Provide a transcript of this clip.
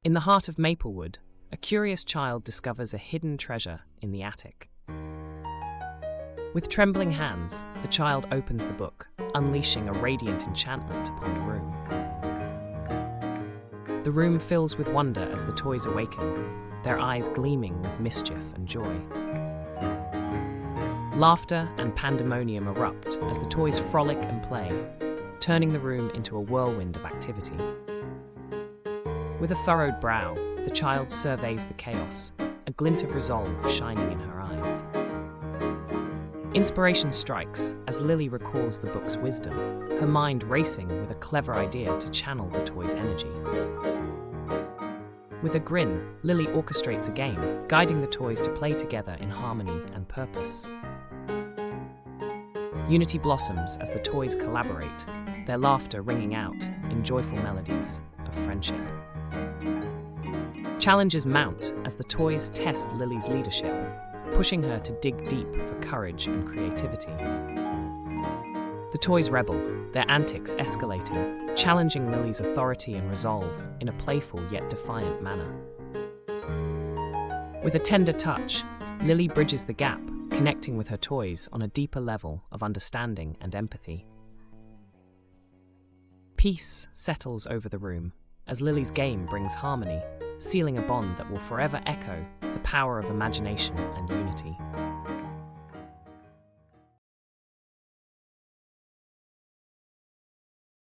In the heart of Maplewood, a curious child discovers a hidden treasure in the attic. With trembling hands, the child opens the book, unleashing a radiant enchantment upon the room. The room fills with wonder as the toys awaken, their eyes gleaming with mischief and joy. Laughter and pandemonium erupt as the toys frolic and play, turning the room into a whirlwind of activity. With a furrowed brow, the child surveys the chaos, a glint of resolve shining in her eyes. Inspiration strikes as Lily recalls the book's wisdom, her mind racing with a clever idea to channel the toy's energy. With a grin, Lily orchestrates a game, guiding the toys to play together in harmony and purpose. Unity blossoms as the toys collaborate, their laughter ringing out in joyful melodies of friendship. Challenges mount as the toys test Lily's leadership, pushing her to dig deep for courage and creativity. The toys rebel, their antics escalating, challenging Lily's authority and resolve in a playful yet defiant manner. With a tender touch, Lily bridges the gap, connecting with her toys on a deeper level of understanding and empathy. Peace settles over the room as Lily's game brings harmony, sealing a bond that will forever echo the power of imagination and unity.